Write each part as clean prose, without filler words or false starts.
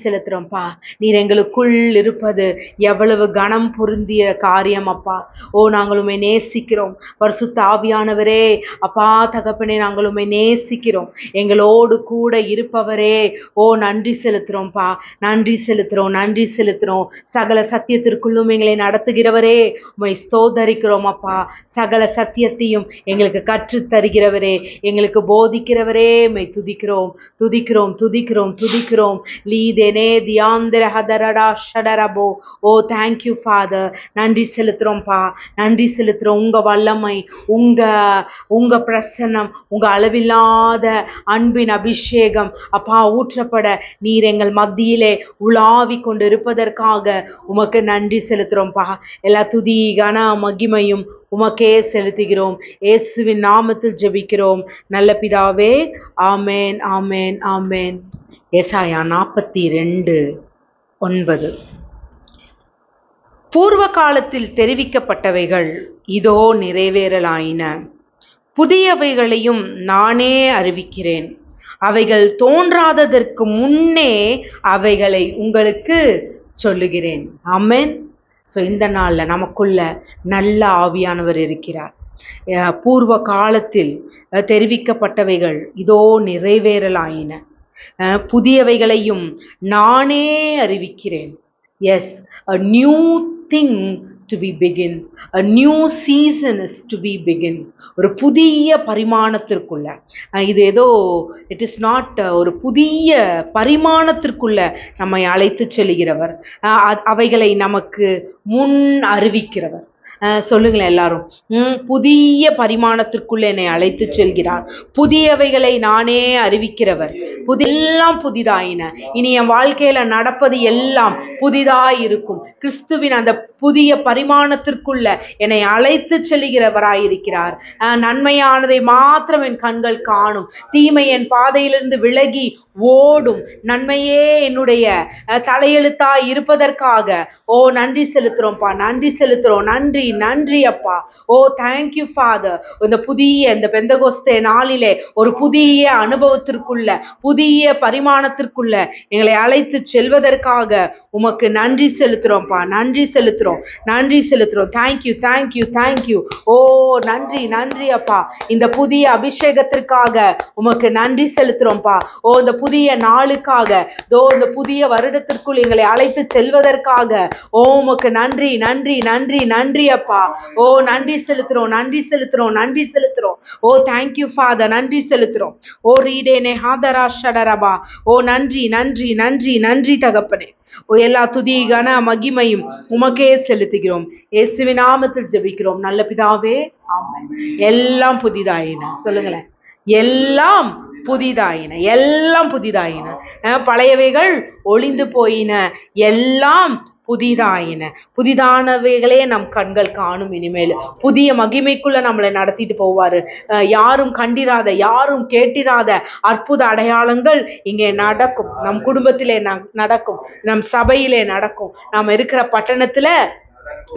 செலுத்துறோம்ப்பா. நீர் எங்களுக்குள் இருப்பது எவ்வளவு கனம் பொருந்திய காரியம் அப்பா. நாங்கள் உம்மை நேசிக்கிறோம். பரிசுத்த ஆவியானவரே அப்பா தகப்பனே, நாங்கள் உம்மை நேசிக்கிறோம். எங்களோடு கூட இருப்பவரே, நன்றி செலுத்துறோம்ப்பா. நன்றி செலுத்துறோம், நன்றி செலுத்துறோம். சகல சத்தியத்திற்குள்ளும் எங்களை நடத்துகிறவரே, உம்மை ஸ்தோத்தரிக்கிறோம் அப்பா. சகல சத்தியத்தையும் எங்களுக்கு கற்றுத் தருகிறவரே, எங்களுக்கு போதிக்கிறவரே, உம்மை துதிக்கிறோம், துதிக்கிறோம், துதிக்கிறோம், துதிக்கிறோம். லீதேனே தியாந்திர ஹதரடா ஷடரபோ. Thank you father. நன்றி செலுத்துறோம்ப்பா, நன்றி செலுத்துறோம். உங்க வல்லமை, உங்க பிரசன்னம், உங்க அளவில்லாத அன்பின் அபிஷேகம் அப்பா ஊற்றப்பட நீர் எங்கள் மத்தியிலே உலாவி கொண்டு இருப்பதற்காக உமக்கு நன்றி செலுத்துறோம்ப்பா. எல்லா துதி கன மகிமையும் உமக்கே செலுத்துகிறோம். இயேசுவின் நாமத்தில் ஜெபிக்கிறோம் நல்ல பிதாவே. ஆமேன், ஆமேன், ஆமேன். ஏசாயா 42:9. பூர்வ காலத்தில் தெரிவிக்கப்பட்டவைகள் இதோ நிறைவேறலாயின, புதியவைகளையும் நானே அறிவிக்கிறேன். அவைகள் தோன்றாததற்கு முன்னே அவைகளை உங்களுக்கு சொல்லுகிறேன். ஆமென். இந்த நாள்ல நமக்குள்ள நல்ல ஆவியானவர் இருக்கிறார். பூர்வ காலத்தில் தெரிவிக்கப்பட்டவைகள் இதோ நிறைவேறலாயின, புதியவைகளையும் நானே அறிவிக்கிறேன். Yes, a new thing to be begin, a new season is to be begin. ஒரு புதிய பரிமாணத்திற்குள்ள, இது ஏதோ இட் இஸ் நாட், ஒரு புதிய பரிமாணத்திற்குள்ள நம்மை அழைத்து செல்கிறவர், அவைகளை நமக்கு முன் அறிவிக்கிறவர். சொல்லுங்களேன் எல்லாரும். புதிய பரிமாணத்திற்குள்ள என்னை அழைத்து செல்கிறார். புதியவைகளை நானே அறிவிக்கிறவர். எல்லாம் புதிதாயின. இனி என் வாழ்க்கையில நடப்பது எல்லாம் புதிதாய் இருக்கும். கிறிஸ்துவின் அந்த புதிய பரிமாணத்திற்குள்ள என்னை அழைத்து செல்கிறவராயிருக்கிறார். நன்மையானதை மாத்திரம் என் கண்கள் காணும், தீமை என் பாதையிலிருந்து விலகி ஓடும். நன்மையே என்னுடைய தலையெழுத்தாய் இருப்பதற்காக நன்றி செலுத்துறோம்ப்பா, நன்றி செலுத்துறோம். நன்றி, நன்றி அப்பா. Thank you father. இந்த பெந்தகோஸ்தே நாளிலே ஒரு புதிய அனுபவத்திற்குள்ள, புதிய பரிமாணத்திற்குள்ள எங்களை அழைத்து செல்வதற்காக உமக்கு நன்றி செலுத்துறோம்ப்பா, நன்றி செலுத்துறோம், நன்றி செலுத்துறோம். Thank you, thank you, thank you. நன்றி, நன்றி அப்பா. இந்த புதிய அபிஷேகத்திற்காக உமக்கு நன்றி செலுத்துறோம்ப்பா. இந்த புதிய நாளுக்காக, இந்த புதிய வருடத்திற்குள் எங்களை அழைத்து செல்வதற்காக உமக்கு நன்றி, நன்றி, நன்றி, நன்றி அப்பா. நன்றி செலுத்துறோம், நன்றி செலுத்துறோம், நன்றி செலுத்துறோம். Thank you father. நன்றி செலுத்துறோம். ரீடேனே ஹாதரா ஷடரபா. நன்றி, நன்றி, நன்றி, நன்றி தகப்பனே. எல்லா துதி கன மகிமையும் உமக்கே செலுத்துகிறோம். இயேசுவின் நாமத்தில் ஜெபிக்கிறோம் நல்ல பிதாவே. ஆமென். எல்லாம் புதிதாயின. சொல்லுங்களேன், எல்லாம் புதிதாயின, எல்லாம் புதிதாயின. பழையவைகள் ஒளிந்து போயின, எல்லாம் புதிதாயின. புதிதானவைகளே நம் கண்கள் காணும். இனிமேல் புதிய மகிமைக்குள்ள நம்மளை நடத்திட்டு போவாரு. யாரும் கண்டிராத, யாரும் கேட்டிராத அற்புத அடையாளங்கள் இங்கே நடக்கும். நம் குடும்பத்திலே நடக்கும், நம் சபையிலே நடக்கும், நாம் இருக்கிற பட்டணத்துல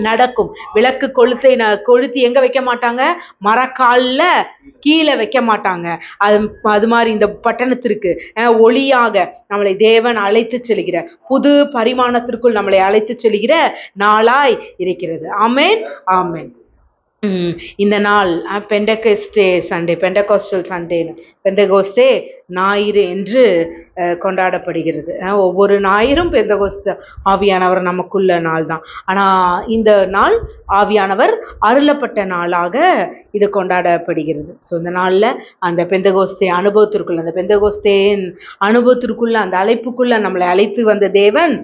நடக்கும். விளக்கு கொளுத்தி எங்க வைக்க மாட்டாங்க? மரக்கால்ல கீழே வைக்க மாட்டாங்க. அது மாதிரி இந்த பட்டணத்திற்கு ஒளியாக நம்மளை தேவன் அழைத்து செல்கிற, புது பரிமாணத்திற்குள் நம்மளை அழைத்து செல்கிற நாளாய் இருக்கிறது. ஆமென், ஆமென். இந்த நாள் பெண்டகோஸ்டே சண்டே, பெண்டகோஸ்டல் சண்டே, பெந்தகோஸ்தே ஞாயிறு என்று கொண்டாடப்படுகிறது. ஒவ்வொரு ஞாயிறும் பெந்தகோஸ்தே ஆவியானவர் நமக்குள்ள நாள் தான். ஆனால் இந்த நாள் ஆவியானவர் அருளப்பட்ட நாளாக இது கொண்டாடப்படுகிறது. இந்த நாளில் அந்த பெந்தகோஸ்தே அனுபவத்திற்குள்ள, அந்த பெந்தகோஸ்தேன் அனுபவத்திற்குள்ள, அந்த அழைப்புக்குள்ள நம்மளை அழைத்து வந்த தேவன்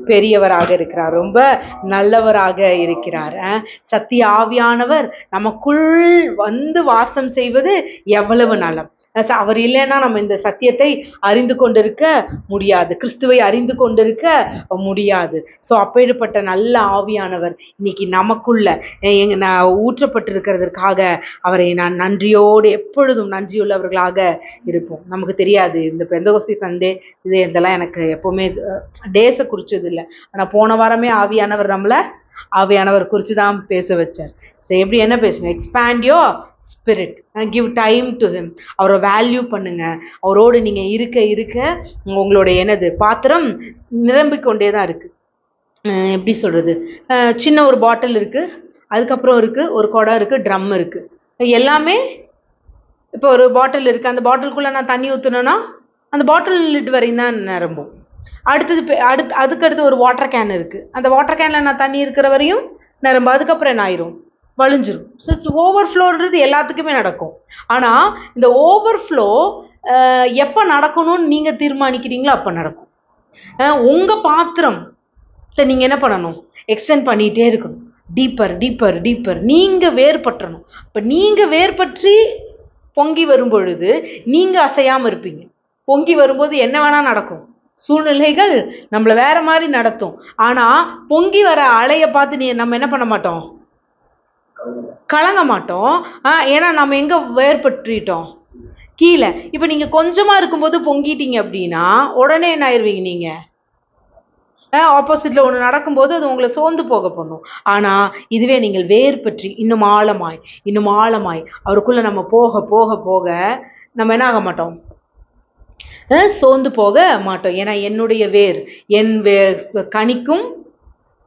பெரியவராக இருக்கிறார், ரொம்ப நல்லவராக இருக்கிறார். சத்திய ஆவியானவர் நமக்குள் வந்து வாசம் செய்வது எவ்வளவு நலம். அவர் இல்லைன்னா நம்ம இந்த சத்தியத்தை அறிந்து கொண்டிருக்க முடியாது, கிறிஸ்துவை அறிந்து கொண்டிருக்க முடியாது. அப்பேற்பட்ட நல்ல ஆவியானவர் இன்னைக்கு நமக்குள்ள ஊற்றப்பட்டிருக்கிறதற்காக அவரை நான் நன்றியோடு எப்பொழுதும் நன்றியுள்ளவர்களாக இருப்போம். நமக்கு தெரியாது இந்த பெந்தகோஸ்தே சண்டே இதெல்லாம் எனக்கு எப்பவுமே டேஸை குறிச்சது இல்லை. ஆனால் போன வாரமே ஆவியானவர் நம்மளை ஆவியானவர் குறித்து தான் பேச வச்சார். ஸோ எப்படி என்ன பேசணும்? Expand your spirit, give time to him. அவரை வேல்யூ பண்ணுங்க. அவரோடு நீங்கள் இருக்க இருக்க உங்களுடைய என்னது பாத்திரம் நிரம்பிக்கொண்டே தான் இருக்குது. எப்படி சொல்கிறது, சின்ன ஒரு பாட்டில் இருக்குது, அதுக்கப்புறம் இருக்குது ஒரு குடம் இருக்குது, ட்ரம் இருக்குது, எல்லாமே. இப்போ ஒரு பாட்டில் இருக்குது, அந்த பாட்டிலுக்குள்ளே நான் தண்ணி ஊற்றுனேன்னா அந்த பாட்டில் லிட் வரையும் தான் நிரம்பும். அதுக்கடுத்து ஒரு வாட்டர் கேன் இருக்குது, அந்த வாட்டர் கேனில் நான் தண்ணி இருக்கிற வரையும் நிரம்பும். அதுக்கப்புறம் என்ன ஆயிரும்? வழிஞ்சிரும். ஸோ இட்ஸ் ஓவர்ஃப்ளோன்றது எல்லாத்துக்குமே நடக்கும். ஆனால் இந்த ஓவர்ஃப்ளோ எப்போ நடக்கணும்னு நீங்கள் தீர்மானிக்கிறீங்களோ அப்போ நடக்கும். உங்கள் பாத்திரம் நீங்கள் என்ன பண்ணணும்? எக்ஸ்டெண்ட் பண்ணிகிட்டே இருக்கணும். Deeper deeper deeper. நீங்கள் வேர்பற்றணும். இப்போ நீங்கள் வேர்பற்றி பொங்கி வரும் பொழுது நீங்கள் அசையாமல் இருப்பீங்க. பொங்கி வரும்போது என்ன வேணால் நடக்கும், சூழ்நிலைகள் நம்மளை வேற மாதிரி நடத்தும். ஆனால் பொங்கி வர அலையை பார்த்து நம்ம என்ன பண்ண மாட்டோம்? கலங்க மாட்டோம். ஏன்னா நம்ம எங்கே வேர்பற்றிட்டோம்? கீழே. இப்போ நீங்கள் கொஞ்சமாக இருக்கும்போது பொங்கிட்டீங்க அப்படின்னா உடனே என்ன ஆயிடுவீங்க? நீங்கள் ஆப்போசிட்டில் ஒன்று நடக்கும்போது அது உங்களை சோர்ந்து போக பண்ணும். ஆனால் இதுவே நீங்கள் வேர் பற்றி இன்னும் ஆழமாய் இன்னும் ஆழமாய் அவருக்குள்ளே நம்ம போக போக போக நம்ம என்ன ஆக மாட்டோம்? சோர்ந்து போக மாட்டோம். ஏன்னா என்னுடைய வேர் என் கனிக்கும்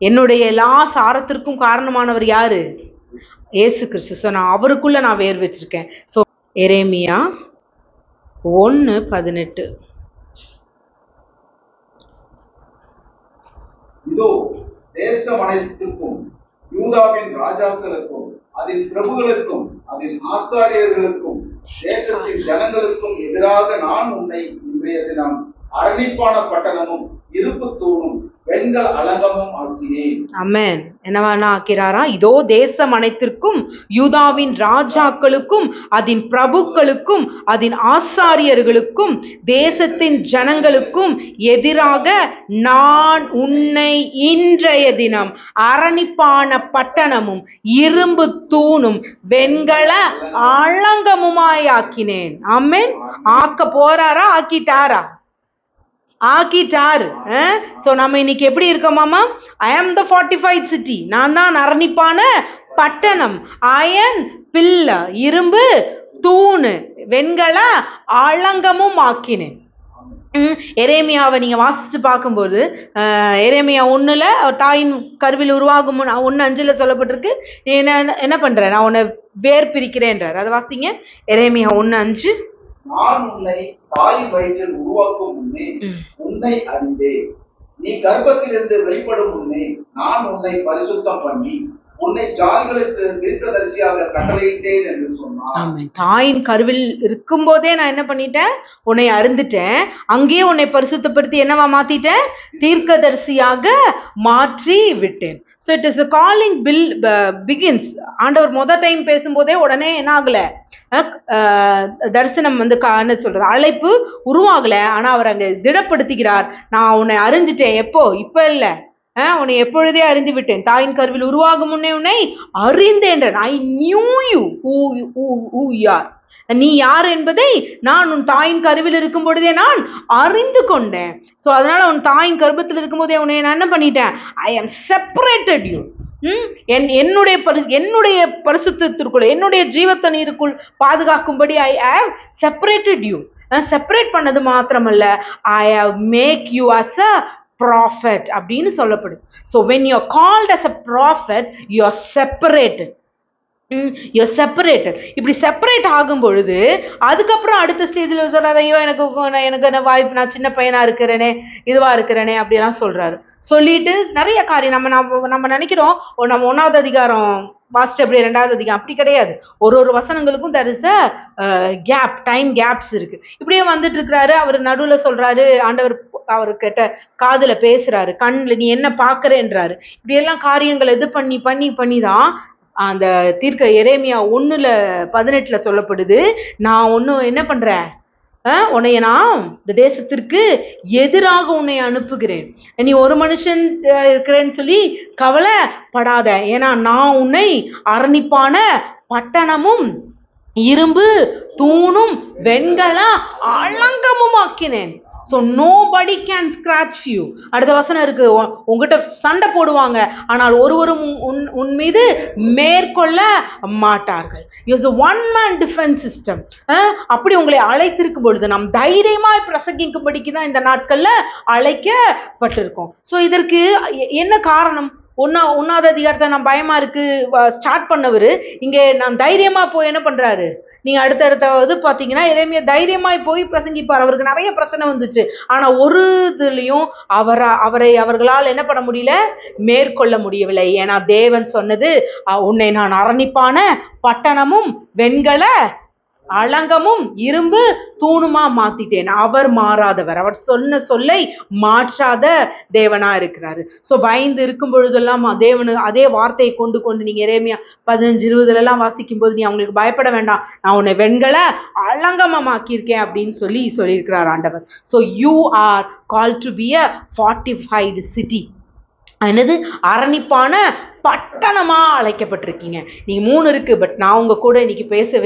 என்னுடைய எல்லா சாரத்திற்கும் காரணமானவர் யாரு? இயேசு கிறிஸ்து. ஸோ நான் அவருக்குள்ளே நான் வேர் வச்சிருக்கேன். ஸோ எரேமியா 1:18. இதோ தேசம் அனைத்துக்கும் யூதாவின் ராஜாக்களுக்கும் அதில் பிரபுகளுக்கும் அதில் ஆசாரியர்களுக்கும் தேசத்தின் ஜனங்களுக்கும் எதிராக நான் உன்னை இன்றைய தினம் அரணிப்பான பட்டணமும் இருப்பு தூணும் வெண்கல அலங்கமும் ஆக்கினேன். ஆமென். என்னவானா ஆக்கிறாரா? இதோ தேசம் அனைத்திற்கும் யூதாவின் ராஜாக்களுக்கும் அதன் பிரபுக்களுக்கும் அதன் ஆசாரியர்களுக்கும் தேசத்தின் ஜனங்களுக்கும் எதிராக நான் உன்னை இன்றைய தினம் அரணிப்பான பட்டணமும் இரும்பு தூணும் வெண்கல அலங்கமுமாய் ஆக்கினேன். ஆமென். ஆக்க போறாரா? ஆக்கிட்டாரா? ஆக்கிட்டாரு. ஸோ நம்ம இன்னைக்கு எப்படி இருக்கோமாமா? ஐ ஆம் த ஃபார்ட்டிஃபைட் சிட்டி. நான் தான் அரணிப்பான பட்டணம். அயன் பில்ல, இரும்பு தூணு, வெண்கல அலங்கமும் ஆக்கினேன். எரேமியாவை நீங்கள் வாசித்து பார்க்கும்போது எரேமியா 1 தாயின் கருவில் உருவாகும் 1:5 சொல்லப்பட்டிருக்கு. என்ன பண்ணுற? நான் உன்னை வேர் பிரிக்கிறேன்றார். அதை வாசிங்க. எரேமியா 1:5. நான் உன்னை தாயின் வயிற்றில் உருவாக்கும் முன்னே உன்னை அறிந்தேன். நீ கர்ப்பத்திலிருந்து வெளிப்படும் முன்னே நான் உன்னை பரிசுத்தம் பண்ணி உன்னை ஜாதிகளுக்கு தீர்க்கதரிசியாக கட்டளையிட்டேன் என்று சொன்னான். தாயின் கருவில் இருக்கும் போதே நான் என்ன பண்ணிட்டேன்? உன்னை அறிந்துட்டேன். அங்கேயே உன்னை பரிசுத்தப்படுத்தி என்னவா மாத்திட்டேன்? தீர்க்கதரிசியாக மாற்றி விட்டேன். So it is calling begins. ஆண்டவர் டைம் பேசும்போதே உடனே என்ன ஆகல? தரிசனம் என்ன சொல்றது, அழைப்பு உருவாகல. ஆனா அவர் அங்க திடப்படுத்துகிறார். நான் உன்னை அறிஞ்சிட்டேன். எப்போ? இப்ப இல்ல, உன்னை எப்பொழுதே அறிந்து விட்டேன். தாயின் கருவில் உருவாகும் முன்னே உன்னை அறிந்தேன். I knew you who you are. நீ யார் என்பதை நான் உன் தாயின் கருவில் இருக்கும் பொழுதே நான் அறிந்து கொண்டேன். ஸோ அதனால உன் தாயின் கர்ப்பத்தில் இருக்கும் போதே உன்னை நான் என்ன பண்ணிட்டேன்? ஐ ஆம் செப்பரேட்டட் யூ. என்னுடைய பரிசுத்தத்திற்குள் என்னுடைய ஜீவத்தண்ணீருக்குள் பாதுகாக்கும்படி I have separated you. Separate பண்ணது மாத்திரமல்ல, I have make you as a prophet அப்படின்னு சொல்லப்படும். So when you are called as a prophet, you are separated. You're separated. இப்படி செப்பரேட் ஆகும் பொழுது அதுக்கப்புறம் அடுத்த ஸ்டேஜில் சொல்றாரு, ஐயோ எனக்கு வாய்ப்பு, நான் சின்ன பையனா இருக்கிறேனே, இதுவா இருக்கிறேனே அப்படிலாம் சொல்றாரு. சொல்லிட்டு நிறைய காரியம் நம்ம நினைக்கிறோம் நம்ம 1வது அதிகாரம் வாசிச்சு அப்படியே 2வது அதிகாரம் அப்படி கிடையாது. ஒரு வசனங்களுக்கும் there is a gap, time gaps இருக்கு. இப்படியே வந்துட்டு இருக்கிறாரு. அவர் நடுவில் சொல்றாரு, ஆண்டவர் அவர்கிட்ட காதுல பேசுறாரு, கண்ணில் நீ என்ன பார்க்கறேன்றாரு. இப்படியெல்லாம் காரியங்கள் இது பண்ணி தான் அந்த எரேமியா 1:18 சொல்லப்படுது. நான் ஒன்னும் என்ன பண்றேன்? உன்னைய நான் இந்த தேசத்திற்கு எதிராக உன்னை அனுப்புகிறேன். நீ ஒரு மனுஷன் இருக்கிறேன்னு சொல்லி கவலைப்படாத. ஏன்னா நான் உன்னை அரணிப்பான பட்டணமும் இரும்பு தூணும் வெண்கல அலங்கமும் ஆக்கினேன். So nobody can scratch you. அடுத்த வசனம் இருக்கு, உங்ககிட்ட சண்டை போடுவாங்க ஆனால் ஒருவரும் உன் மீது மேற்கொள்ள மாட்டார்கள். It's one man defence system. அப்படி உங்களை அழைத்திருக்கும் பொழுது நாம் தைரியமாய் பிரசங்கிக்கும்படிக்கு தான் இந்த நாட்கள்ல அழைக்கப்பட்டிருக்கோம். ஸோ இதற்கு என்ன காரணம்? ஒன்னாவது அதிகாரத்தை நான் பயமா இருக்கு ஸ்டார்ட் பண்ணவர் இங்கே நான் தைரியமா போய் என்ன பண்றாரு? நீங்க அடுத்தடுத்தாவது பாத்தீங்கன்னா எரேமியா தைரியமாய் போய் பிரசங்கிப்பார். அவருக்கு நிறைய பிரச்சனை வந்துச்சு, ஆனா ஒரு இதுலயும் அவரை அவர்களால் என்ன பண்ண முடியல, மேற்கொள்ள முடியவில்லை. ஏன்னா தேவன் சொன்னது, உன்னை நான் அரணிப்பான பட்டணமும் வெண்கல அலங்கமும் இரும்பு தூணுமா மாத்திட்டேன். அவர் மாறாதவர், அவர் சொன்ன சொல்லை மாற்றாத தேவனா இருக்கிறாரு. ஸோ பயந்து இருக்கும் பொழுதெல்லாம் தேவனு அதே வார்த்தையை கொண்டு நீங்க எரேமியா 15-20 வாசிக்கும் போது, நீ அவங்களுக்கு பயப்பட வேண்டாம், நான் உன்னை வெண்கல அலங்கமாக்கியிருக்கேன் அப்படின்னு சொல்லியிருக்கிறார் ஆண்டவர். So you are called to be a fortified city. என்னது? அரணிப்பான பட்டணமா அழைக்கப்பட்டிருக்கீங்க. நீங்க 3 இருக்கு, பட் நான் உங்க கூட இன்னைக்கு பேச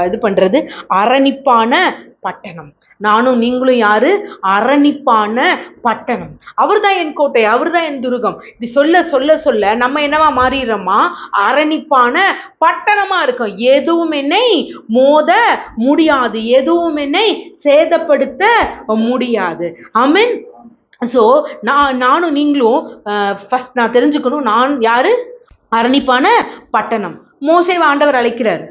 இது பண்றது அரணிப்பான பட்டணம். நானும் நீங்களும் யாரு? அரணிப்பான பட்டணம். அவர்தான் என் கோட்டை, அவர்தான் என் துருகம். இப்படி சொல்ல நம்ம என்னவா மாறிடுறோமா? அரணிப்பான பட்டணமா இருக்கும். எதுவும் என்னை மோத முடியாது, எதுவும் என்னை சேதப்படுத்த முடியாது. ஆமென். ஸோ நானும் நீங்களும் ஃபர்ஸ்ட் நான் தெரிஞ்சுக்கணும், நான் யாரு? அரணிப்பான பட்டணம். மோசேவை ஆண்டவர் அழைக்கிறார்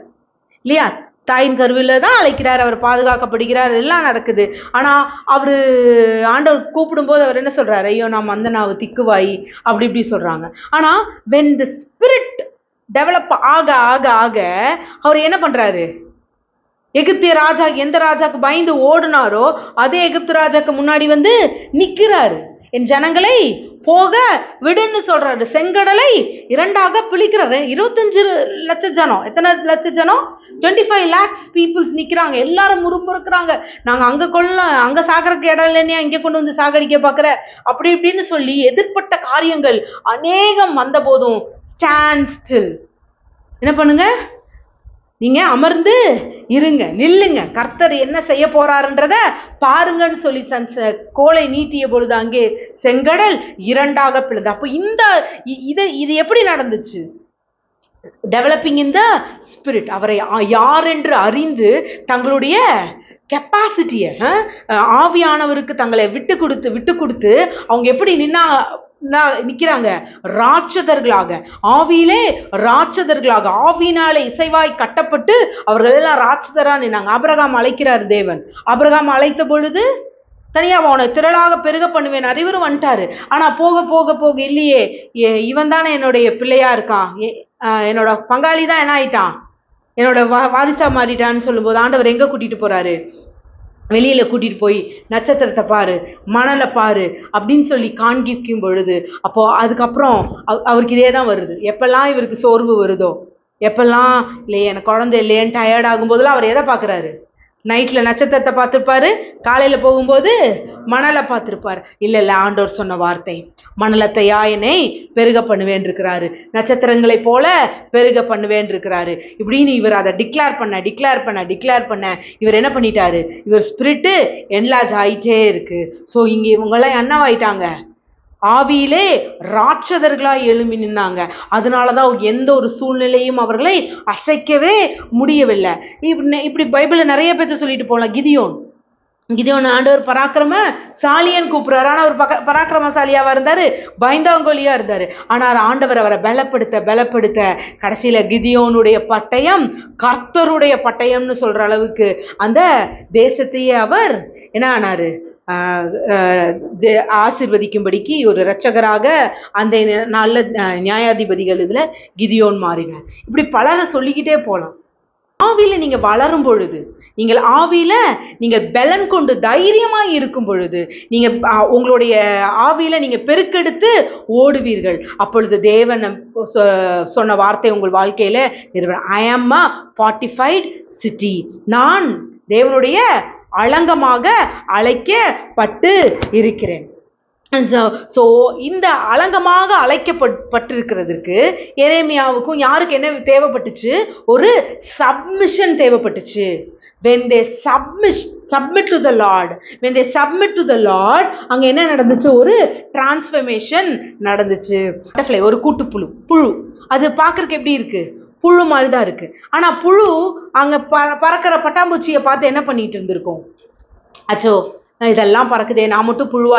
இல்லையா? தாயின் கருவில தான் அழைக்கிறார், அவர் பாதுகாக்கப்படுகிறார், எல்லாம் நடக்குது. ஆனா அவரு ஆண்டவர் கூப்பிடும் போது அவர் என்ன சொல்றாரு? ஐயோ நான் மந்தனாவு திக்குவாயி அப்படி இப்படி சொல்றாங்க. ஆனா when the spirit டெவலப் ஆக ஆக ஆக அவர் என்ன பண்றாரு? எகிப்திய ராஜா எந்த ராஜாக்கு பயந்து ஓடுனாரோ அதே எகிப்து ராஜாக்கு முன்னாடி வந்து நிக்கிறாரு. என் ஜனங்களை போக விடுன்னு சொல்றாரு. செங்கடலை 2ஆக பிளிக்கிறாரு. 25 லட்சம் ஜனம். எத்தனை லட்சம் ஜனம்? 25 lakhs பீப்புள்ஸ் நிக்கிறாங்க. எல்லாரும் முறுமுறுக்கிறாங்க, நாங்க அங்க சாகறதுக்கு இடம் இல்லையா, இங்க கொண்டு வந்து சாகடிக்க பாக்குற, அப்படி இப்படின்னு சொல்லி எதிர்பட்ட காரியங்கள் அநேகம் வந்த போதும் ஸ்டாண்ட் ஸ்டில். என்ன பண்ணுங்க? நீங்க அமர்ந்து இருங்க, நில்லுங்க, கர்த்தர் என்ன செய்ய போறாருன்றத பாருங்கன்னு சொல்லி தன் கோலை நீட்டிய பொழுது அங்கே செங்கடல் 2ஆக பிளந்து. அப்போ இது எப்படி நடந்துச்சு? Developing in the spirit. அவரை யார் என்று அறிந்து தங்களுடைய கெப்பாசிட்டிய ஆவியானவருக்கு தங்களை விட்டு கொடுத்து அவங்க எப்படி நிக்கிறாங்க? ராட்சதர்களாக, ஆவியிலே ராட்சதர்களாக, ஆவியினாலே இசைவாய் கட்டப்பட்டு அவர்கள் எல்லாம் ராட்சதரா நின்னாங்க. ஆபிரகாம் அழைக்கிறார் தேவன். ஆபிரகாம் அழைத்த பொழுது தனியா அவனை திரளாக பெருக பண்ணுவேன், அறிவரும் வந்துட்டாரு. ஆனா போக போக போக இல்லையே, இவன் தானே என்னுடைய பிள்ளையா இருக்கான், என்னோட பங்காளி தான் என்ன ஆயிட்டான், என்னோட வாரிசா மாறிட்டான்னு சொல்லும்போது ஆண்டவர் எங்க கூட்டிட்டு போறாரு? வெளியில கூட்டிட்டு போய் நட்சத்திரத்தை பாரு, மணலை பாரு அப்படின்னு சொல்லி காண்பிக்கும் பொழுது, அப்போ அதுக்கப்புறம் அவருக்கு இதே தான் வருது. எப்பெல்லாம் இவருக்கு சோர்வு வருதோ, எப்பெல்லாம் இல்லையே எனக்கு குழந்தை இல்லையேன்னு டயர்ட் ஆகும் போதெல்லாம் அவர் எதை பாக்குறாரு? நைட்ல நட்சத்திரத்தை பார்த்திருப்பாரு, காலையில போகும்போது மணலை பார்த்திருப்பாரு. இல்ல ஆண்டவர் சொன்ன வார்த்தை, மணலத்தையா என்னை பெருக பண்ணுவேன் இருக்கிறாரு, நட்சத்திரங்களை போல பெருக பண்ணுவேன் இருக்கிறாரு. இப்படின்னு இவர் அதை டிக்ளேர் பண்ண இவர் என்ன பண்ணிட்டாரு? இவர் ஸ்பிரிட்டு என்லார்ஜ் ஆயிட்டே இருக்கு. ஸோ இங்க இவங்கெல்லாம் என்னவாயிட்டாங்க? ஆவியிலே ராட்சதர்களாய் எழும்பி நின்னாங்க. அதனாலதான் எந்த ஒரு சூழ்நிலையும் அவர்களை அசைக்கவே முடியவில்லை. இப்படி பைபிள்ல நிறைய பேர்த்த சொல்லிட்டு போலாம். கிதியோன் ஆண்டவர் பராக்கிரமசாலியன் கூப்பிடுறாரு. ஆனா அவர் பராக்கிரமசாலியாவா இருந்தாரு, பயந்தாங்கோலியா இருந்தாரு. ஆனா ஆண்டவர் அவரை பலப்படுத்த கடைசியில கிதியோனுடைய பட்டயம் கர்த்தருடைய பட்டயம்னு சொல்ற அளவுக்கு அந்த தேசத்தையே அவர் என்ன ஆனாரு? ஆசீர்வதிக்கும்படிக்கு ஒரு இரட்சகராக அந்த நல்ல நியாயாதிபதிகள் இதுல கிதியோன் மாறினார். இப்படி பலரை சொல்லிக்கிட்டே போலாம். ஆவியில நீங்க வளரும் பொழுது, நீங்கள் ஆவியில நீங்கள் பலன் கொண்டு தைரியமாய் இருக்கும் பொழுது, நீங்க உங்களுடைய ஆவியில நீங்க பெருக்கெடுத்து ஓடுவீர்கள். அப்பொழுது தேவன் சொன்ன வார்த்தை உங்கள் வாழ்க்கையில I am a fortified city. நான் தேவனுடைய அலங்கமாக அழைக்கப்பட்டு இருக்கிறேன். ஸோ இந்த அலங்கமாக அழைக்கப்பட்டிருக்கிறதுக்கு எரேமியாவுக்கும் யாருக்கு என்ன தேவைப்பட்டுச்சு? ஒரு சப்மிஷன் தேவைப்பட்டுச்சு. when they submit to the Lord, when they submit to the Lord, அங்க என்ன நடந்துச்சு? ஒரு டிரான்ஸ்ஃபர்மேஷன் நடந்துச்சு. பட்டர்ஃப்ளை, ஒரு புழு, அது பார்க்கறதுக்கு எப்படி இருக்கு? புழு மாதிரி தான் இருக்கு. ஆனா புழு அங்க பறக்கிற பட்டாம்பூச்சியை பார்த்து என்ன பண்ணிட்டு இருந்திருக்கும்? அச்சோ, இதெல்லாம் பறக்குதே, நான் மட்டும் புழுவா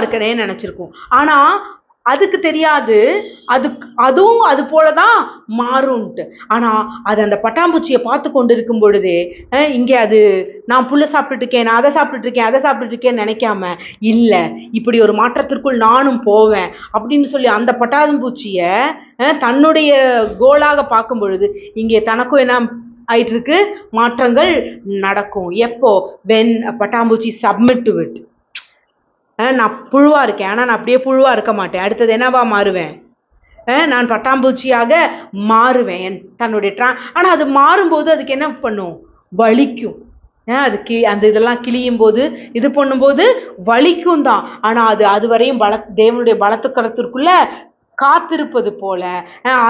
இருக்கனேன்னு நினைச்சிருக்கோம். ஆனா அதுக்கு தெரியாது அதுவும் அது போலதான் மாறும்ட்டு. ஆனா அது அந்த பட்டாம்பூச்சியை பார்த்து கொண்டு இருக்கும் பொழுதே இங்கே அது நான் புல்ல சாப்பிட்டுட்டு இருக்கேன், நான் அதை சாப்பிட்டுட்டு இருக்கேன்னு நினைக்காம, இல்ல இப்படி ஒரு மாற்றத்திற்குள் நானும் போவேன் அப்படின்னு சொல்லி அந்த பட்டாம்பூச்சிய தன்னுடைய கோலாக பார்க்கும் பொழுது இங்கே தனக்கும் என்ன ஆயிட்டு இருக்கு? மாற்றங்கள் நடக்கும். எப்போ? when பட்டாம்பூச்சி submit to it. நான் புழுவா இருக்கேன், ஆனா நான் அப்படியே புழுவா இருக்க மாட்டேன். அடுத்தது என்னவா மாறுவேன்? நான் பட்டாம்பூச்சியாக மாறுவேன். தன்னுடைய ஆனா அது மாறும்போது அதுக்கு என்ன பண்ணும்? வலிக்கும். அது அந்த இதெல்லாம் கிளியும் போது இது பண்ணும்போது வலிக்கும் தான். ஆனா அது வரையும் தேவனுடைய பலத்துக்கரத்திற்குள்ள காத்திருப்பது போல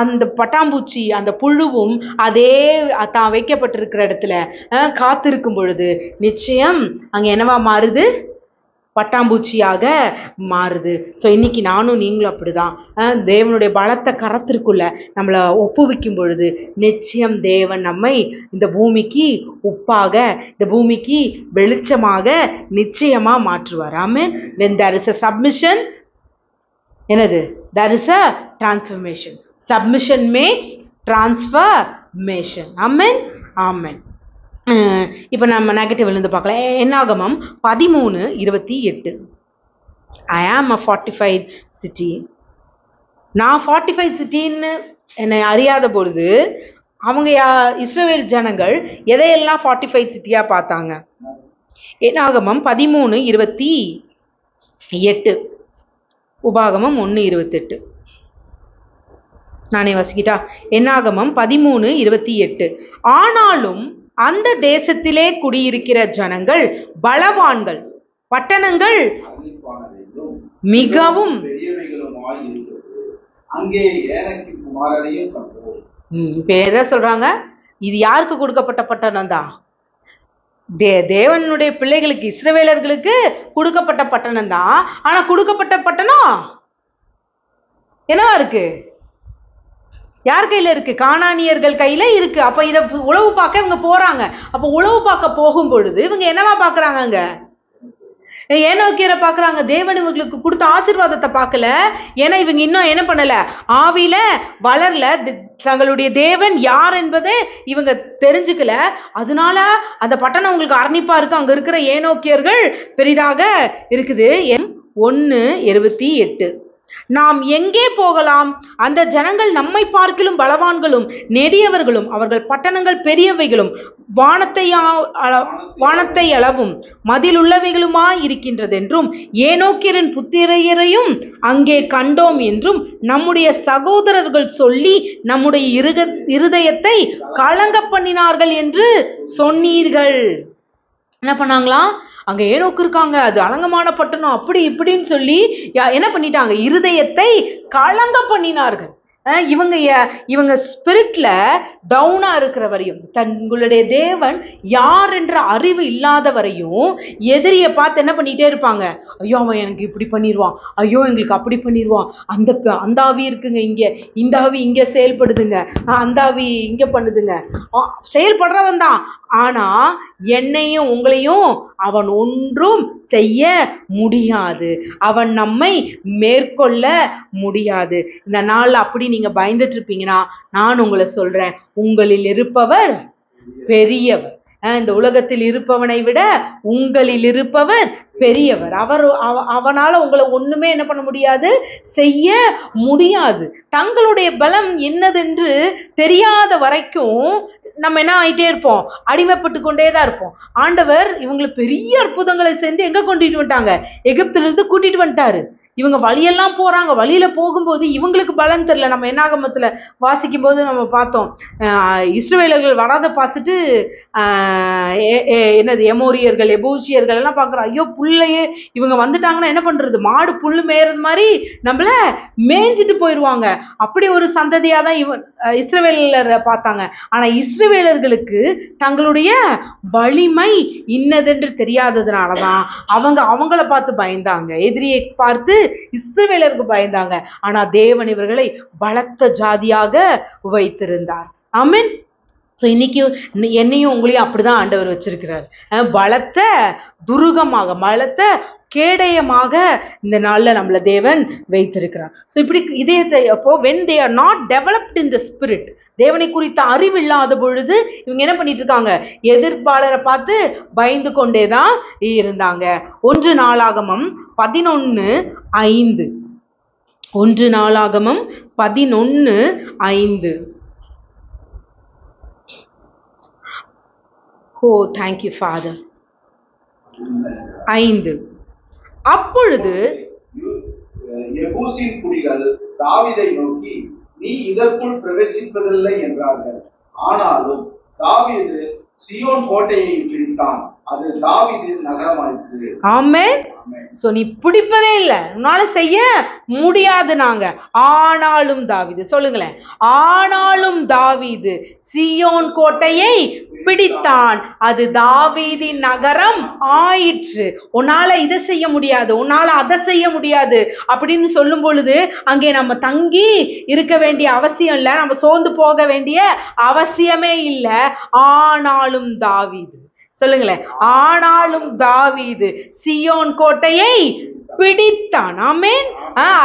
அந்த பட்டாம்பூச்சி, அந்த புழுவும் அதே தான் வைக்கப்பட்டிருக்கிற இடத்துல காத்திருக்கும் பொழுது நிச்சயம் அங்க என்னவா மாறுது? பட்டாம்பூச்சியாக மாறுது. ஸோ இன்னைக்கு நானும் நீங்களும் அப்படிதான். தேவனுடைய பலத்த கரத்திற்குள்ள நம்மளை ஒப்புவிக்கும் பொழுது நிச்சயம் தேவன் நம்மை இந்த பூமிக்கு உப்பாக, இந்த பூமிக்கு வெளிச்சமாக நிச்சயமா மாற்றுவார். ஆமென். when there is a submission, என்னது? there is a transformation. submission makes transformation. amen. amen. இப்போ நம்ம நெகட்டிவ்ல இருந்து பார்க்கலாம். என்னாகமம் 13:28. I am a fortified city. நான் fortified cityன்னு என்னை அறியாத பொழுது அவங்க இஸ்ரவேல் ஜனங்கள் எதையெல்லாம் fortified சிட்டியா பார்த்தாங்க? என்னாகமம் 13:28, உபாகமம் 1:28. நானே வாசிக்கிட்டா? என்னாகமம் 13:28. ஆனாலும் அந்த தேசத்திலே குடியிருக்கிற ஜனங்கள் பலவான்கள், பட்டணங்கள் மிகவும் இப்ப எதை சொல்றாங்க? இது யாருக்கு கொடுக்கப்பட்ட பட்டணம் தான்? தேவனுடைய பிள்ளைகளுக்கு, இஸ்ரவேலர்களுக்கு கொடுக்கப்பட்ட பட்டணம் தான். ஆனா கொடுக்கப்பட்ட பட்டணம் என்னவா இருக்கு? யார் கையில இருக்கு? கானானியர்கள் கையில இருக்கு. அப்ப இத உளவு பார்க்க இவங்க போறாங்க. அப்ப உளவு பார்க்க போகும் பொழுது இவங்க என்னவா பாக்குறாங்க? அங்க ஏனோக்கியரை பாக்குறாங்க. தேவன் இவங்களுக்கு கொடுத்த ஆசீர்வாதத்தை பார்க்கல. ஏன்னா இவங்க இன்னும் என்ன பண்ணல? ஆவியில வளரல. தங்களுடைய தேவன் யார் என்பதை இவங்க தெரிஞ்சுக்கல. அதனால அந்த பட்டணம் உங்களுக்கு அரணிப்பா இருக்கு. அங்க இருக்கிற ஏனோக்கியர்கள் பெரிதாக இருக்குது. 1:28. நாம் எங்கே போகலாம்? அந்த ஜனங்கள் நம்மை பார்க்கிலும் பலவான்களும் நெடியவர்களும் அவர்கள் பட்டணங்கள் பெரியவைகளும் வானத்தை அளவும் மதில் உள்ளவைகளுமாய் இருக்கின்றதென்றும் ஏனோக்கியரின் புத்திரையரையும் அங்கே கண்டோம் என்றும் நம்முடைய சகோதரர்கள் சொல்லி நம்முடைய இருதயத்தை கலங்க பண்ணினார்கள் என்று சொன்னீர்கள். என்ன பண்ணாங்களாம்? அங்க ஏனோக்கு இருக்காங்க, அது அலங்கமான பட்டணம், அப்படி இப்படின்னு சொல்லி என்ன பண்ணிட்டாங்க? இருதயத்தை கலங்க பண்ணினார்கள். இவங்க ஸ்பிரிட்ல டவுனா இருக்கிற வரையும், தங்களுடைய தேவன் யார் என்ற அறிவு இல்லாத வரையும் எதிரியை பார்த்து என்ன பண்ணிட்டே இருப்பாங்க? ஐயோ அவன் எனக்கு இப்படி பண்ணிடுவான், ஐயோ எங்களுக்கு அப்படி பண்ணிடுவான், அந்த ஆவி இருக்குங்க இங்க, இந்த ஆவி இங்க செயல்படுதுங்க, அந்த ஆவி இங்க பண்ணுதுங்க. செயல்படுறவன் தான், ஆனா என்னையும் உங்களையும் அவன் ஒன்றும் செய்ய முடியாது. அவன் நம்மை மேற்கொள்ள முடியாது. இந்த நாள்ல அப்படி நீங்க பயந்துட்டு இருப்பீங்கன்னா நான் உங்களை சொல்றேன், உங்களில் இருப்பவர் பெரியவர். இந்த உலகத்தில் இருப்பவனை விட உங்களில் இருப்பவர் பெரியவர். அவனால உங்களை ஒண்ணுமே என்ன பண்ண முடியாது? செய்ய முடியாது. தங்களுடைய பலம் என்னதென்று தெரியாத வரைக்கும் நம்ம என்ன ஆயிட்டே இருப்போம்? அடிமைப்பட்டு கொண்டே தான் இருப்போம். ஆண்டவர் இவங்களை பெரிய அற்புதங்களை செஞ்சு எங்க கொண்டுட்டு வந்துட்டாங்க? எகிப்திலிருந்து கூட்டிட்டு வந்துட்டாரு. இவங்க வழியெல்லாம் போறாங்க. வழியில போகும்போது இவங்களுக்கு பலன் தெரியல. நம்ம என்னாகமத்துல வாசிக்கும் போது நம்ம பார்த்தோம், இஸ்ரவேலர்கள் வராத பார்த்துட்டு என்னது எமோரியர்கள் எபூசியர்கள் எல்லாம் பார்க்குறோம். ஐயோ புல்லையே இவங்க வந்துட்டாங்கன்னா என்ன பண்றது, மாடு புல்லு மேயறது மாதிரி நம்மள மேய்ஞ்சிட்டு போயிடுவாங்க. அப்படி ஒரு சந்ததியா தான் இஸ்ரவேலரை பார்த்தாங்க. ஆனா இஸ்ரவேலர்களுக்கு தங்களுடைய வலிமை இன்னதென்று தெரியாததுனாலதான் அவங்கள பார்த்து பயந்தாங்க. எதிரியை பார்த்து இஸ்ரவேலருக்கு பயந்தாங்க. ஆனா தேவன் இவர்களை பலத்த ஜாதியாக வைத்திருந்தார். ஆமென். ஸோ இன்னைக்கு என்னையும் உங்களையும் அப்படிதான் ஆண்டவர் வச்சிருக்கிறார். பலத்த துருகமாக, பலத்த கேடயமாக இந்த நாள்ல நம்மள தேவன் வைத்திருக்கிறார். ஸோ இப்படி இதயத்தை அப்போ when they are not developed in the spirit, தேவனை குறித்த அறிவு இல்லாத பொழுது இவங்க என்ன பண்ணிட்டு இருக்காங்க, எதிர்ப்பாளரை பார்த்து பயந்து கொண்டேதான் இருந்தாங்க. 1 நாளாகமம் 11:5. 1 நாளாகமம் 11:5. Oh, thank you, Father. 5. அப்பொழுது எபூசின் குடிகள் தாவீதை நோக்கி, நீ இதற்குள் பிரவேசிப்பதில்லை என்றார்கள். ஆனாலும் தாவீது சீயோன் கோட்டையை பிடித்தான், அது தாவீதின் நகரமாயிற்று. ஆமென். சோ நீ பிடிப்பதே இல்லை, உன்னால செய்ய முடியாது. நாங்க ஆனாலும் தாவீது, சொல்லுங்களேன், ஆனாலும் தாவீது சீயோன் கோட்டையை பிடித்தான், அது தாவீதின் நகரம் ஆயிற்று. உன்னால இதை செய்ய முடியாது, உன்னால அதை செய்ய முடியாது அப்படின்னு சொல்லும் பொழுது அங்கே நம்ம தங்கி இருக்க வேண்டிய அவசியம் இல்லை, நம்ம சோர்ந்து போக வேண்டிய அவசியமே இல்லை. ஆனாலும் தாவீது, சொல்லுங்களேன், ஆனாலும் தாவீது சீயோன் கோட்டையை பிடித்தான். ஆமென்.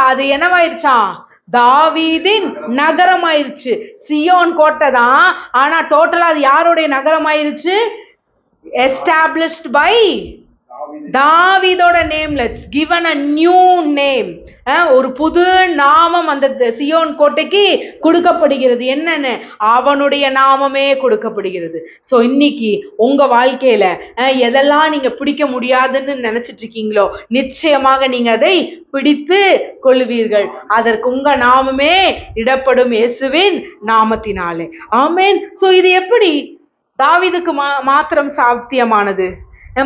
அது என்னவாயிருச்சான், தாவீதின் நகரம் ஆயிருச்சு. சியோன் கோட்டை தான், ஆனா டோட்டலா அது யாருடைய நகரம் ஆயிருச்சு, established by தாவீதோட நேம்ல. It's given a new name. ஒரு புது நாமம் அந்த சியோன் கோட்டைக்கு கொடுக்கப்படுகிறது. என்னன்னு, அவனுடைய நாமமே கொடுக்கப்படுகிறது. சோ இன்னைக்கு உங்க வாழ்க்கையில எதெல்லாம் நீங்க பிடிக்க முடியாதுன்னு நினைச்சிட்டு இருக்கீங்களோ, நிச்சயமாக நீங்க அதை பிடித்து கொள்வீர்கள். அதற்கு உங்க நாமமே இடப்படும், இயேசுவின் நாமத்தினாலே. ஆமென். சோ இது எப்படி தாவீதுக்கு மாத்திரம் சாத்தியமானது,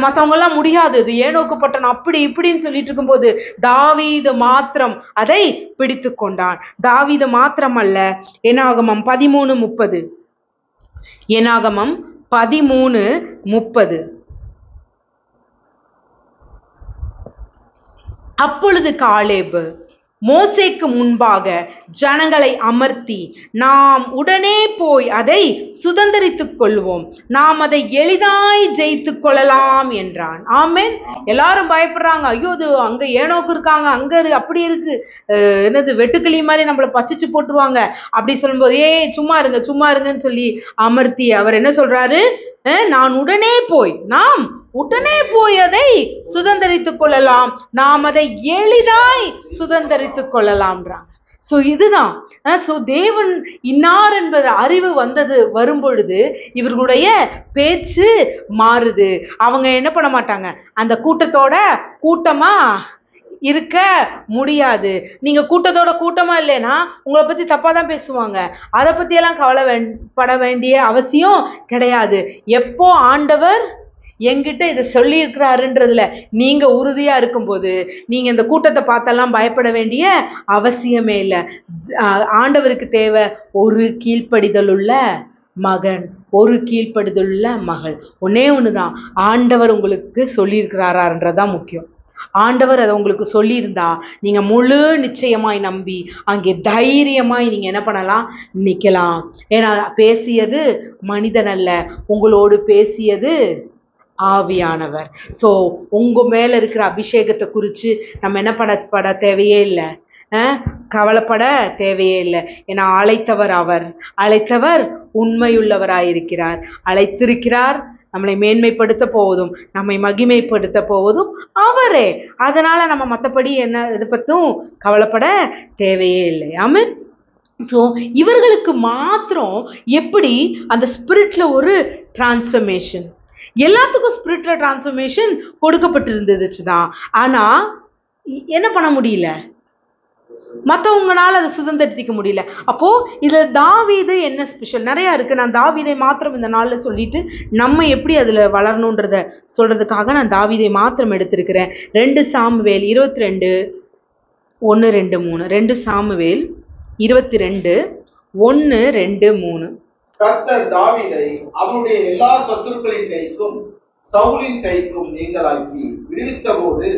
மற்றவங்க எல்லாம் முடியாது, இது ஏனோக்குப்பட்டன அப்படி இப்படின்னு சொல்லிட்டு இருக்கும்போது தாவீது மாத்திரம் அதை பிடித்து கொண்டான். தாவீது மாத்திரம் அல்ல. என்னாகமம் 13:30. என்னாகமம் 13:30. அப்பொழுது காலேபு மோசேக்கு முன்பாக ஜனங்களை அமர்த்தி, நாம் உடனே போய் அதை சுதந்தரித்துக் கொள்வோம், நாம் அதை எளிதாய் ஜெயித்துக் கொள்ளலாம் என்றான். ஆமென். எல்லாரும் பயப்படுறாங்க, ஐயோ அது அங்க ஏனோக்கு இருக்காங்க, அங்க அப்படி இருக்கு, என்னது வெட்டுக்கிளி மாதிரி நம்மளை பச்சிச்சு போட்டுருவாங்க அப்படி சொல்லும்போது, சும்மா இருங்க சும்மா இருங்கன்னு சொல்லி அமர்த்தி அவர் என்ன சொல்றாரு, நான் உடனே போய், நாம் உடனே போய் அதை சுதந்தரித்துக் கொள்ளலாம், நாம் அதை எளிதாய் சுதந்தரித்துக் கொள்ளலாம்ன்றாங்க. சோ இதுதான். சோ தேவன் இன்னார் என்பது அறிவு வரும் பொழுது இவர்களுடைய பேச்சு மாறுது. அவங்க என்ன பண்ண மாட்டாங்க, அந்த கூட்டத்தோட கூட்டமா இருக்க முடியாது. நீங்க கூட்டத்தோட கூட்டமா இல்லைன்னா உங்களை பத்தி தப்பா தான் பேசுவாங்க. அதை பத்தி எல்லாம் கவலைப்பட வேண்டிய அவசியம் கிடையாது. எப்போ ஆண்டவர் என்கிட்ட இதை சொல்லி இருக்கிறாருன்றதுல நீங்க உறுதியா இருக்கும்போது நீங்க இந்த கூட்டத்தை பார்த்தெல்லாம் பயப்பட வேண்டிய அவசியமே இல்லை. ஆண்டவருக்கு தேவை ஒரு கீழ்ப்படிதலுள்ள மகன், ஒரு கீழ்ப்படிதலுள்ள மகள். ஒன்னே ஒண்ணுதான், ஆண்டவர் உங்களுக்கு சொல்லியிருக்கிறாரான்றதான் முக்கியம். ஆண்டவர் அதை உங்களுக்கு சொல்லியிருந்தா நீங்க முழு நிச்சயமாய் நம்பி அங்கே தைரியமாய் நீங்க என்ன பண்ணலாம், நிக்கலாம். ஏன்னா பேசியது மனிதன் அல்ல, உங்களோடு பேசியது ஆவியானவர். சோ உங்க மேல இருக்கிற அபிஷேகத்தை குறிச்சு நம்ம என்ன பட தேவையே இல்லை, கவலைப்பட தேவையே இல்லை. ஏன்னா அழைத்தவர் உண்மையுள்ளவராயிருக்கிறார், அழைத்திருக்கிறார், நம்மளை மேன்மைப்படுத்த போவதும் நம்மை மகிமைப்படுத்த போவதும் அவரே. அதனால நம்ம மற்றபடி என்ன இதை பத்தும் கவலைப்பட தேவையே இல்லை. ஆமென். ஸோ இவர்களுக்கு மாத்திரம் எப்படி அந்த ஸ்பிரிட்ல ஒரு டிரான்ஸ்ஃபர்மேஷன், எல்லாத்துக்கும் ஸ்பிரிட்ல டிரான்ஸ்ஃபர்மேஷன் கொடுக்கப்பட்டிருந்துச்சுதான். ஆனா என்ன பண்ண முடியல, மற்றவங்களால அதை சுதந்திரிக்க முடியல. அப்போ இதுல தாவீது என்ன ஸ்பெஷல்? நிறைய இருக்கு. நான் தாவீதை மாத்திரம் இந்த நாள்ல சொல்லிட்டு நம்ம எப்படி அதுல வளரணுன்றத சொல்றதுக்காக நான் தாவீதை மாத்திரம் எடுத்திருக்கிறேன். 2 சாமுவேல் 22 1 2 3. 2 சாமுவேல் 22 1 2 3. கர்த்தர் தாவீதை அவனுடைய எல்லா சத்துருக்களின் கைக்கும் சவுலின் கைக்கும் நீங்களாக்கி விடுவித்த போது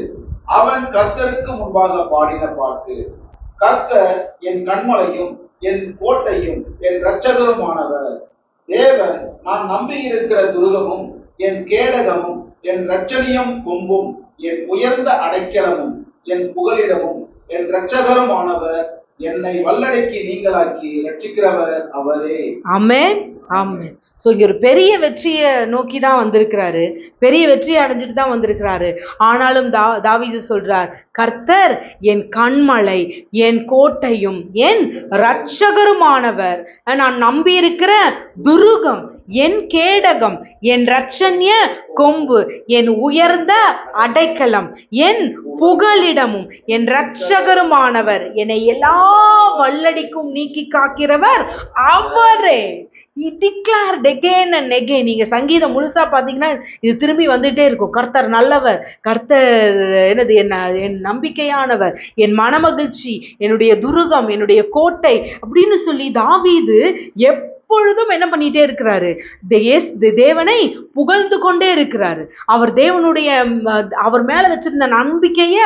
அவன் கர்த்தருக்கு முன்பாக பாடின பாட்டு, கர்த்தர் என் கண்மலையும் என் கோட்டையும் என் இரட்சகருமானவர். தேவன் நான் நம்பியிருக்கிற துருகமும் என் கேடகமும் என் இரட்சணியம் கொம்பும் என் உயர்ந்த அடைக்கலமும் என் புகலிடமும் என் இரட்சகருமானவர். என்னை வல்லடைக்கு நீங்களாக்கி ரட்சிக்கிறவர் அவரே. ஆமென், ஆமென். ஸோ இங்க ஒரு பெரிய வெற்றியை நோக்கி தான் வந்திருக்கிறாரு, பெரிய வெற்றியை அடைஞ்சிட்டு தான் வந்திருக்கிறாரு. ஆனாலும் தாவீது சொல்றார், கர்த்தர் என் கண்மலை என் கோட்டையும் என் இரட்சகருமானவர், நான் நம்பியிருக்கிற துருகம், என் கேடகம், என் இரட்சண்ய கொம்பு, என் உயர்ந்த அடைக்கலம், என் புகலிடமும் என் இரட்சகருமானவர், என்னை எல்லா வல்லடிக்கும் நீக்கி காக்கிறவர் அவரே. He declared again and again. நீங்க சங்கீதம் முழுசா பாத்தீங்கன்னா இது திரும்பி வந்துட்டே இருக்கும். கர்த்தர் நல்லவர், கர்த்தர் என்னது, என் நம்பிக்கையானவர், என் மனமகிழ்ச்சி, என்னுடைய துருகம், என்னுடைய கோட்டை அப்படின்னு சொல்லி தாவீது எப்பொழுதும் என்ன பண்ணிட்டே இருக்கிறாரு, தேவனை புகழ்ந்து கொண்டே இருக்கிறாரு. அவர் தேவனுடைய அவர் மேல வச்சிருந்த நம்பிக்கைய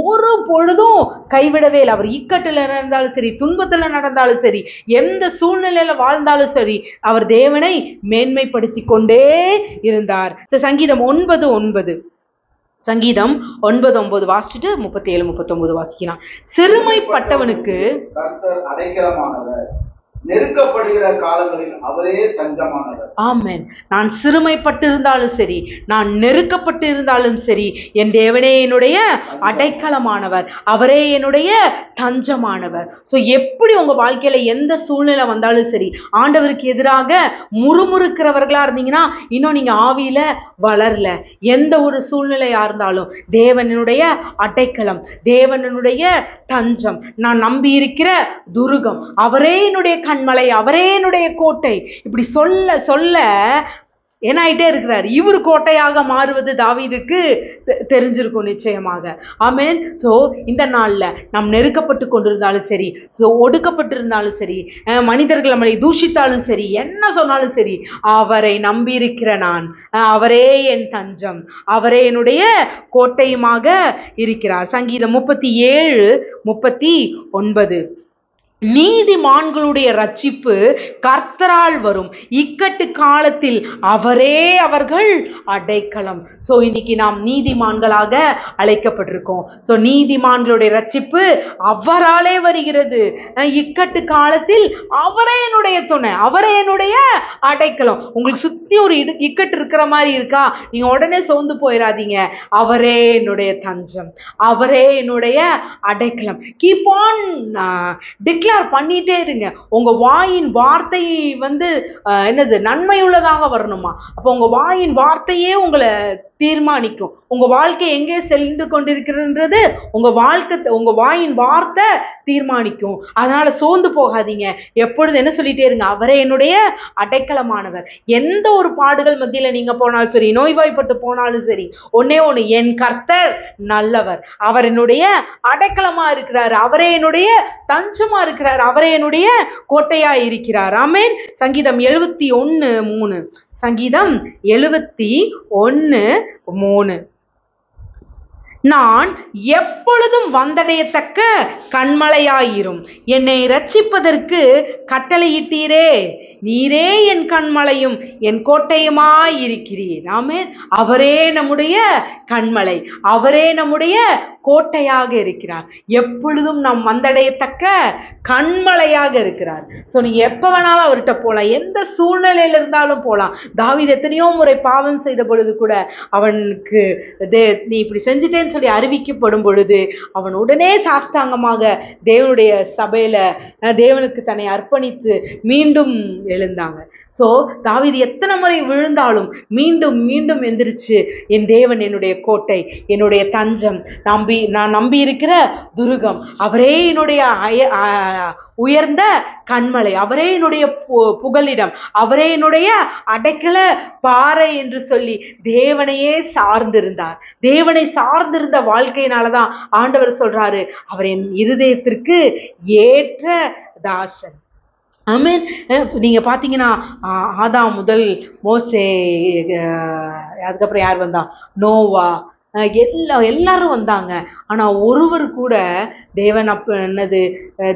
ஒரு பொழுதும் கைவிடவே இல்லை. அவர் இக்கட்டுல நடந்தாலும் சரி, துன்பத்துல நடந்தாலும் சரி, எந்த சூழ்நிலையில வாழ்ந்தாலும் சரி, அவர் தேவனை மேன்மைப்படுத்தி கொண்டே இருந்தார். சங்கீதம் 9:9. சங்கீதம் 9:9 வாசிச்சுட்டு 37 39 வாசிக்கலாம். சிறுமைப்பட்டவனுக்கு கர்த்தர் அடைக்கலமானவர், நெருக்கப்படுகிற காலங்களில் அவரே தஞ்சமானவர். ஆமென். நான் சிறுமைப்பட்டு இருந்தாலும் சரி, நான் நெருக்கப்பட்டு இருந்தாலும் சரி, என் தேவனே என்னுடைய அடைக்கலமானவர், அவரே என்னுடைய தஞ்சமானவர். ஸோ எப்படி உங்க வாழ்க்கையில எந்த சூழ்நிலை வந்தாலும் சரி, ஆண்டவருக்கு எதிராக முறுமுறுக்கிறவர்களா இருந்தீங்கன்னா இன்னும் நீங்க ஆவியில வளரல. எந்த ஒரு சூழ்நிலையா இருந்தாலும் தேவனுடைய அடைக்கலம், தேவனுடைய தஞ்சம், நான் நம்பி இருக்கிற துருகம், அவரே என்னுடைய கண்மலை, அவரே என்னுடைய கோட்டை, இப்படி சொல்ல சொல்ல என்ன ஆயிட்டே இருக்கிறார். இவர் கோட்டையாக மாறுவது தாவீதுக்கு தெரிஞ்சிருக்கும் நிச்சயமாக. ஆமென். ஸோ இந்த நாள்ல நாம் நெருக்கப்பட்டு கொண்டிருந்தாலும் சரி, ஸோ ஒடுக்கப்பட்டிருந்தாலும் சரி, மனிதர்கள் நம்மளை தூஷித்தாலும் சரி, என்ன சொன்னாலும் சரி, அவரை நம்பியிருக்கிற நான், அவரே என் தஞ்சம், அவரே என்னுடைய கோட்டையுமாக இருக்கிறார். சங்கீதம் 37:39. நீதிமான்களுடைய ரட்சிப்பு கர்த்தரால் வரும், இக்கட்டு காலத்தில் அவரே அவர்கள் அடைக்கலம். ஸோ இன்னைக்கு நாம் நீதிமான்களாக அழைக்கப்பட்டிருக்கோம். ஸோ நீதிமான்களுடைய ரட்சிப்பு அவராலே வருகிறது. இக்கட்டு காலத்தில் அவரே என்னுடைய துணை, அவரே என்னுடைய அடைக்கலம். உங்களுக்கு சுத்தி ஒரு இக்கட்டு இருக்கிற மாதிரி இருக்கா, நீங்க உடனே சோர்ந்து போயிடாதீங்க. அவரே என்னுடைய தஞ்சம், அவரே என்னுடைய அடைக்கலம். கீப் ஆன் டிக்ளேர் பண்ணிட்டே இருங்க. உங்க வாயின் வார்த்தை என்னது, நன்மை உள்ளதாக வரணுமா? அப்போ உங்க வாயின் வார்த்தையே உங்களை தீர்மானிக்கும். உங்க வாழ்க்கை எங்கே சென்று கொண்டிருக்கிறது உங்க வாயின் வார்த்தை தீர்மானிக்கும். அதனால சோர்ந்து போகாதீங்க. எப்பொழுது என்ன சொல்லிட்டே இருங்க, அவரே என்னுடைய அடைக்கலமானவர். எந்த ஒரு பாடுகள் மத்தியில நீங்க போனாலும் சரி, நோய்வாய்ப்பட்டு போனாலும் சரி, ஒன்னே ஒண்ணு, என் கர்த்தர் நல்லவர், அவர் என்னுடைய அடைக்கலமா இருக்கிறார், அவரே என்னுடைய தஞ்சமா இருக்கிறார், அவரே என்னுடைய கோட்டையா இருக்கிறார். ஆமென். சங்கீதம் 71:3. சங்கீதம் 71:3. நான் எப்பொழுதும் வந்தடையத்தக்க கண்மலையாயிரும், என்னை இரட்சிப்பதற்கு கட்டளையிட்டீரே, நீரே என் கண்மலையும் என் கோட்டையுமாயிருக்கிறீர். ஆமென். அவரே நம்முடைய கண்மலை, அவரே நம்முடைய கோட்டையாக இருக்கிறார். எப்பொழுதும் நாம் வந்தடையத்தக்க கண்மலையாக இருக்கிறார். ஸோ நீங்க எப்ப வேணாலும் அவர்கிட்ட போகலாம், எந்த சூழ்நிலையில இருந்தாலும் போகலாம். தாவீது எத்தனையோ முறை பாவம் செய்த பொழுது கூட அவனுக்கு நீ இப்படி செஞ்சுட்டேன்னு சொல்லி அறிவிக்கப்படும் பொழுது அவன் உடனே சாஷ்டாங்கமாக தேவனுடைய சபையில தேவனுக்கு தன்னை அர்ப்பணித்து மீண்டும் எழுந்தாங்க. ஸோ தாவீது எத்தனை முறை விழுந்தாலும் மீண்டும் மீண்டும் எந்திரிச்சு, என் தேவன் என்னுடைய கோட்டை, என்னுடைய தஞ்சம், நான் நம்பி இருக்கிற துருகம், அவரே என்னுடைய உயர்ந்த கண்மலை, அவரே என்னுடைய புகலிடம், அவரே என்னுடைய அடைக்கல பாறை என்று சொல்லி தேவனையே சார்ந்திருந்தார். தேவனை சார்ந்திருந்த வாழ்க்கையினாலதான் ஆண்டவர் சொல்றாரு, அவர் என் இருதயத்திற்கு ஏற்ற தாசன். ஆமென். நீங்க பாத்தீங்கன்னா ஆதாம் முதல் மோசே, அதுக்கப்புறம் யார் வந்தா, நோவா, எல்லாரும் வந்தாங்க. ஆனா ஒருவர் கூட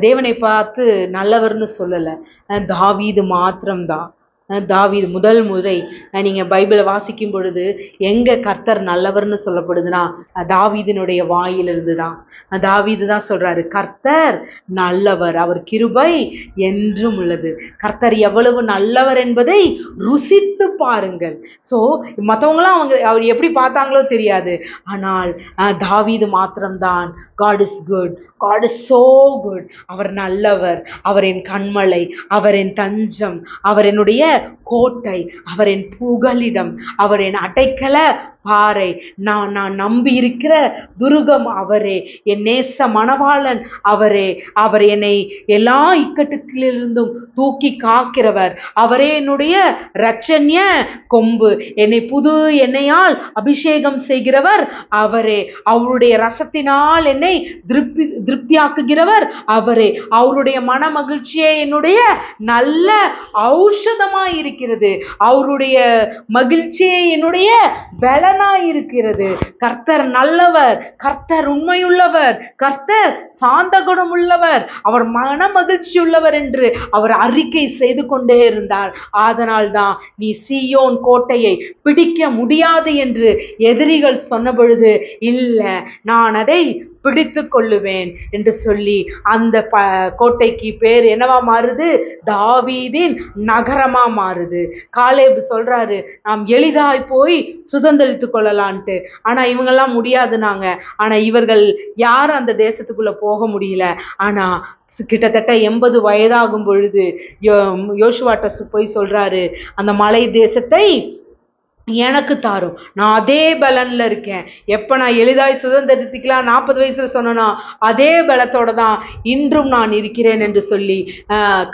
தேவனை பார்த்து நல்லவர்னு சொல்லல. தாவீது மாத்திரம்தான். தாவீது முதல் முறை நீங்க பைபிளை வாசிக்கும் பொழுது எங்க கர்த்தர் நல்லவர்னு சொல்லப்படுதுன்னா தாவீதினுடைய வாயிலிருந்து தான். தாவீது தான் சொல்றாரு, கர்த்தர் நல்லவர், அவர் கிருபை என்றும் உள்ளது. கர்த்தர் எவ்வளவு நல்லவர் என்பதை ருசித்து பாருங்கள். ஸோ மற்றவங்களாம் அவர் எப்படி பார்த்தாங்களோ தெரியாது. ஆனால் தாவீது மாத்திரம்தான், God is good, God is so good, அவர் நல்லவர், அவர் என் கண்மலை, அவர் என் தஞ்சம், அவர் என்னுடைய கோட்டை, அவர் என் புகலிடம், அவர் என் அடைக்கல பாறை, நான் நம்பி இருக்கிற துருகம் அவரே, என் நேச மணவாளன் அவரே, அவர் என்னை எல்லா இக்கட்டுகளிலிருந்தும் தூக்கி காக்கிறவர், அவரே என்னுடைய இரட்சண்ய கொம்பு, என்னை புது எண்ணெயால் அபிஷேகம் செய்கிறவர் அவரே, அவருடைய ரசத்தினால் என்னை திருப்தியாக்குகிறவர் அவரே, அவருடைய மன மகிழ்ச்சியே என்னுடைய நல்ல ஔஷதமாய் இருக்கிறது, அவருடைய மகிழ்ச்சியே என்னுடைய பலனாயிருக்கிறது. கர்த்தர் நல்லவர், கர்த்தர் உண்மையுள்ளவர், கர்த்தர் சாந்த குணம் உள்ளவர், அவர் மன மகிழ்ச்சி உள்ளவர் என்று அவர் அறிக்கை செய்து கொண்டே இருந்தார். அதனால் தான் நீ சீயோன் கோட்டையை பிடிக்க முடியாது என்று எதிரிகள் சொன்ன பொழுது, இல்ல நான் அதை பிடித்து கொள்ளுவேன் என்று சொல்லி அந்த கோட்டைக்கு பேர் என்னவா மாறுது, தாவீதின் நகரமா மாறுது. காலேப் சொல்றாரு, நாம் எளிதாய் போய் சுதந்திரித்து கொள்ளலான்ட்டு. ஆனா இவங்கெல்லாம் முடியாதுனாங்க. ஆனா இவர்கள் யாரும் அந்த தேசத்துக்குள்ள போக முடியல. ஆனா கிட்டத்தட்ட 80 வயதாகும் பொழுது யோசுவாட்ட போய் சொல்றாரு, அந்த மலை தேசத்தை எனக்கு தாரும், நான் அதே பலன்ல இருக்கேன். எப்ப நான் எளிதாய் சுதந்திரத்துக்கலாம் 40 வயசுல சொன்னா அதே பலத்தோட தான் இன்றும் நான் இருக்கிறேன் என்று சொல்லி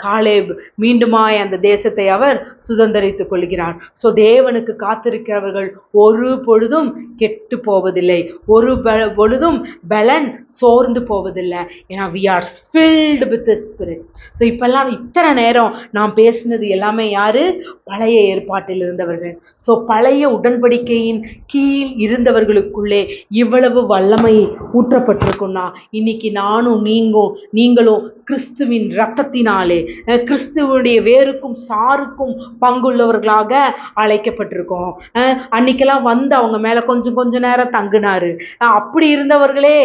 காலேப் மீண்டுமாய் அந்த தேசத்தை அவர் சுதந்திரித்துக் கொள்கிறார். ஸோ தேவனுக்கு காத்திருக்கிறவர்கள் ஒரு பொழுதும் கெட்டு போவதில்லை, ஒரு பொழுதும் பலன் சோர்ந்து போவதில்லை. ஏன்னா we are filled with the spirit. So இப்பெல்லாம் இத்தனை நேரம் நான் பேசினது எல்லாமே யாரு, பழைய ஏற்பாட்டில் இருந்தவர்கள். ஸோ பழைய உடன்படிக்கையின் கீழ் இருந்தவர்களுக்குள்ளே இவ்வளவு வல்லமை ஊற்றப்பட்டிருக்குன்னா, இன்னைக்கு நானும் நீங்களும் கிறிஸ்துவின் இரத்தத்தினாலே கிறிஸ்துவனுடைய வேருக்கும் சாருக்கும் பங்குள்ளவர்களாக அழைக்கப்பட்டிருக்கோம். அன்னைக்கெல்லாம் வந்து அவங்க மேல கொஞ்ச நேரம் தங்கினாரு. அப்படி இருந்தவர்களே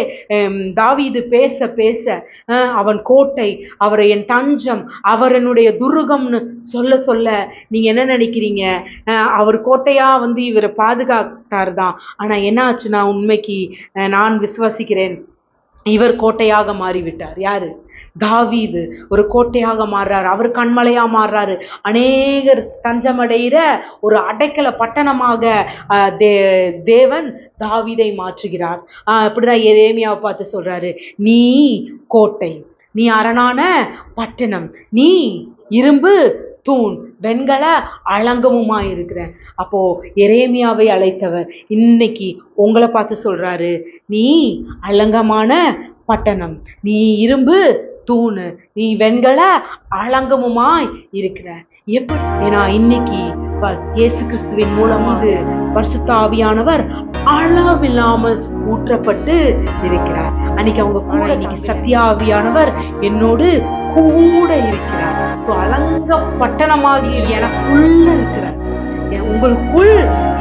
தாவீது பேச பேச அவன் கோட்டை, அவரை என் தஞ்சம், அவர் என்னுடைய துருகம்னு சொல்ல நீங்க என்ன நினைக்கிறீங்க? அவர் கோட்டையா வந்து இவரை பாதுகாத்தார் தான். ஆனா என்ன ஆச்சுன்னா, உண்மைக்கு நான் விசுவாசிக்கிறேன், இவர் கோட்டையாக மாறிவிட்டார். யாரு? தாவீது ஒரு கோட்டையாக மாறுறாரு, அவர் கண்மலையா மாறுறாரு, அநேகர் தஞ்சமடைகிற ஒரு அடைக்கல பட்டணமாக தேவன் தாவீதை மாற்றுகிறார். இப்படிதான் எரேமியாவை பார்த்து சொல்றாரு, நீ கோட்டை, நீ அரணான பட்டணம், நீ இரும்பு தூண், வெண்கல அலங்கமுமா இருக்கிறேன். அப்போ எரேமியாவை அழைத்தவர் இன்னைக்கு உங்களை பார்த்து சொல்றாரு, நீ அலங்கமான பட்டணம், நீ இரும்பு தூணு, நீ வெண்கல அலங்கமுமாய் இருக்கிற. எப்படி? ஏன்னா இன்னைக்கு இயேசு கிறிஸ்துவின் மூலமாக பரிசுத்த ஆவியானவர் அளவில்லாமல் ஊற்றப்பட்டு இருக்கிறார். அன்னைக்கு அவங்க கூட, இன்னைக்கு சத்தியாவியானவர் என்னோடு கூட இருக்கிறார். சோ அலங்க பட்டணமாகி எனக்குள்ள இருக்கிறார், உங்களுக்குள்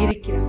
இருக்கிறார்.